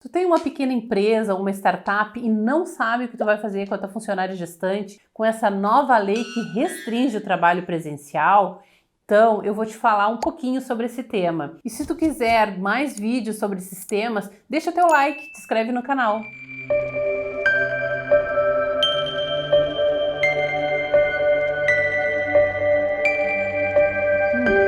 Tu tem uma pequena empresa, uma startup e não sabe o que tu vai fazer com a tua funcionária gestante, com essa nova lei que restringe o trabalho presencial? Então, eu vou te falar um pouquinho sobre esse tema. E se tu quiser mais vídeos sobre esses temas, deixa teu like, te inscreve no canal.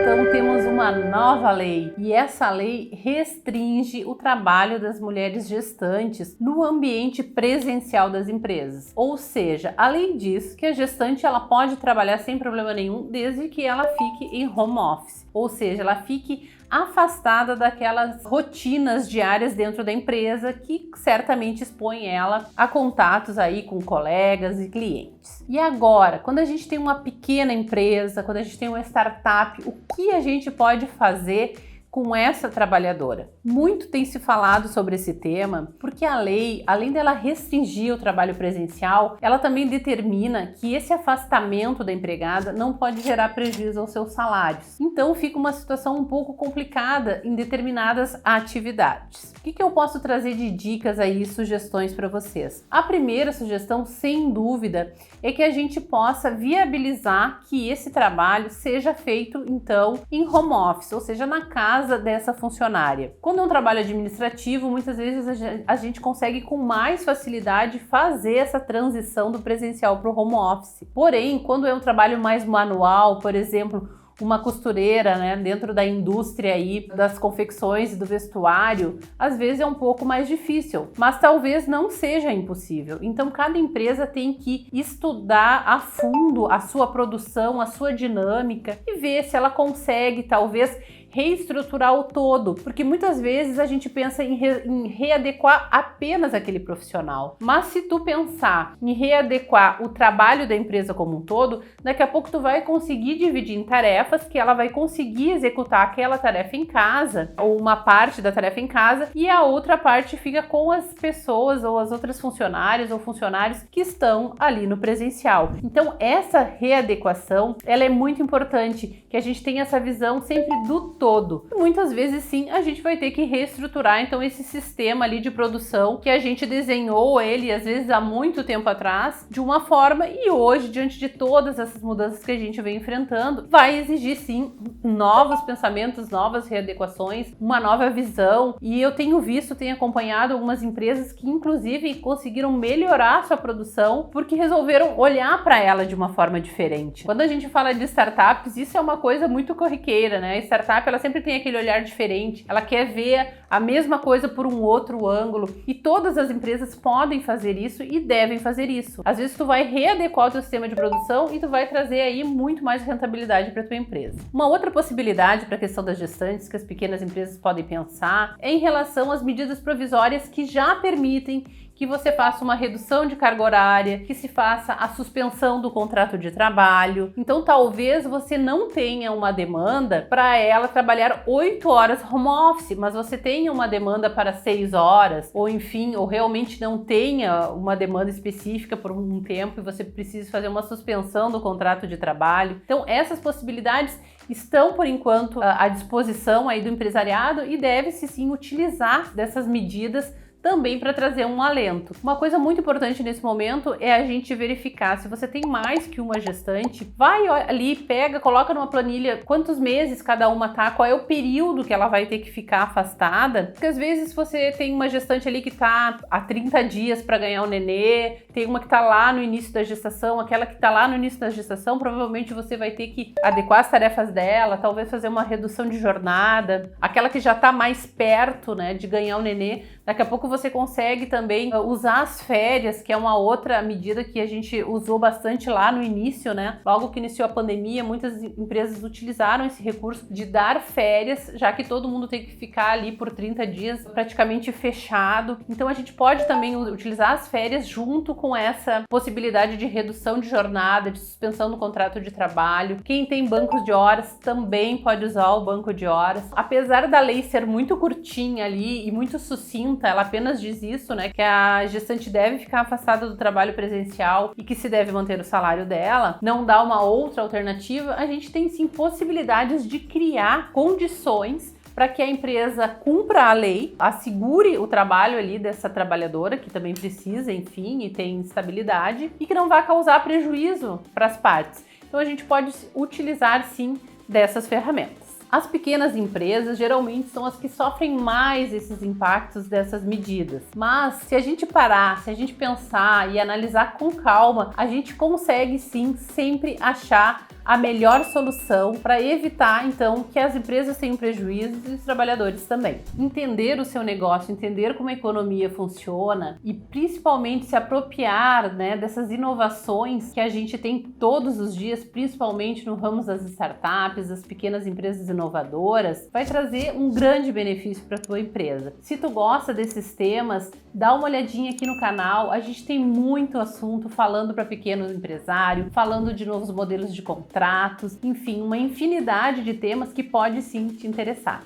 Então temos uma nova lei e essa lei restringe o trabalho das mulheres gestantes no ambiente presencial das empresas. Ou seja, a lei diz que a gestante ela pode trabalhar sem problema nenhum desde que ela fique em home office, ou seja, ela fique afastada daquelas rotinas diárias dentro da empresa que certamente expõem ela a contatos aí com colegas e clientes. E agora, quando a gente tem uma pequena empresa, quando a gente tem uma startup, o que a gente pode fazer com essa trabalhadora? Muito tem se falado sobre esse tema, porque a lei, além dela restringir o trabalho presencial, ela também determina que esse afastamento da empregada não pode gerar prejuízo aos seus salários. Então fica uma situação um pouco complicada em determinadas atividades. O que eu posso trazer de dicas aí, sugestões para vocês? A primeira sugestão, sem dúvida, é que a gente possa viabilizar que esse trabalho seja feito, então, em home office, ou seja, na casa dessa funcionária. Quando é um trabalho administrativo, muitas vezes a gente consegue com mais facilidade fazer essa transição do presencial para o home office. Porém, quando é um trabalho mais manual, por exemplo, uma costureira, né, dentro da indústria aí das confecções e do vestuário, às vezes é um pouco mais difícil, mas talvez não seja impossível. Então cada empresa tem que estudar a fundo a sua produção, a sua dinâmica e ver se ela consegue talvez reestruturar o todo, porque muitas vezes a gente pensa em readequar apenas aquele profissional, mas se tu pensar em readequar o trabalho da empresa como um todo, daqui a pouco tu vai conseguir dividir em tarefas, que ela vai conseguir executar aquela tarefa em casa, ou uma parte da tarefa em casa, e a outra parte fica com as pessoas ou as outras funcionárias ou funcionários que estão ali no presencial. Então essa readequação, ela é muito importante, que a gente tenha essa visão sempre do todo. E muitas vezes sim, a gente vai ter que reestruturar então esse sistema ali de produção que a gente desenhou ele às vezes há muito tempo atrás de uma forma e hoje, diante de todas essas mudanças que a gente vem enfrentando, vai exigir sim novos pensamentos, novas readequações, uma nova visão. E eu tenho acompanhado algumas empresas que inclusive conseguiram melhorar sua produção porque resolveram olhar para ela de uma forma diferente. Quando a gente fala de startups, isso é uma coisa muito corriqueira, né? A startup ela sempre tem aquele olhar diferente, ela quer ver a mesma coisa por um outro ângulo e todas as empresas podem fazer isso e devem fazer isso. Às vezes tu vai readequar o teu sistema de produção e tu vai trazer aí muito mais rentabilidade para tua empresa. Uma outra possibilidade para a questão das gestantes que as pequenas empresas podem pensar é em relação às medidas provisórias que já permitem que você faça uma redução de carga horária, que se faça a suspensão do contrato de trabalho. Então talvez você não tenha uma demanda para ela trabalhar 8 horas home office, mas você tenha uma demanda para 6 horas, ou enfim, ou realmente não tenha uma demanda específica por um tempo e você precisa fazer uma suspensão do contrato de trabalho. Então essas possibilidades estão por enquanto à disposição aí do empresariado e deve-se sim utilizar dessas medidas também para trazer um alento. Uma coisa muito importante nesse momento é a gente verificar se você tem mais que uma gestante, vai ali, pega, coloca numa planilha quantos meses cada uma tá, qual é o período que ela vai ter que ficar afastada, porque às vezes você tem uma gestante ali que tá há 30 dias para ganhar o nenê, tem uma que tá lá no início da gestação, aquela que tá lá no início da gestação, provavelmente você vai ter que adequar as tarefas dela, talvez fazer uma redução de jornada, aquela que já tá mais perto, né, de ganhar o nenê, daqui a pouco você consegue também usar as férias, que é uma outra medida que a gente usou bastante lá no início, né? Logo que iniciou a pandemia, muitas empresas utilizaram esse recurso de dar férias, já que todo mundo tem que ficar ali por 30 dias praticamente fechado. Então a gente pode também utilizar as férias junto com essa possibilidade de redução de jornada, de suspensão do contrato de trabalho. Quem tem bancos de horas também pode usar o banco de horas. Apesar da lei ser muito curtinha ali e muito sucinta, ela apenas diz isso, né, que a gestante deve ficar afastada do trabalho presencial e que se deve manter o salário dela, não dá uma outra alternativa, a gente tem sim possibilidades de criar condições para que a empresa cumpra a lei, assegure o trabalho ali dessa trabalhadora, que também precisa, enfim, e tem estabilidade, e que não vai causar prejuízo para as partes. Então a gente pode utilizar sim dessas ferramentas. As pequenas empresas geralmente são as que sofrem mais esses impactos dessas medidas. Mas se a gente parar, se a gente pensar e analisar com calma, a gente consegue sim sempre achar a melhor solução para evitar, então, que as empresas tenham prejuízos e os trabalhadores também. Entender o seu negócio, entender como a economia funciona e principalmente se apropriar, né, dessas inovações que a gente tem todos os dias, principalmente no ramo das startups, das pequenas empresas inovadoras, vai trazer um grande benefício para a tua empresa. Se tu gosta desses temas, dá uma olhadinha aqui no canal, a gente tem muito assunto falando para pequeno empresário, falando de novos modelos de contratos, enfim, uma infinidade de temas que pode sim te interessar.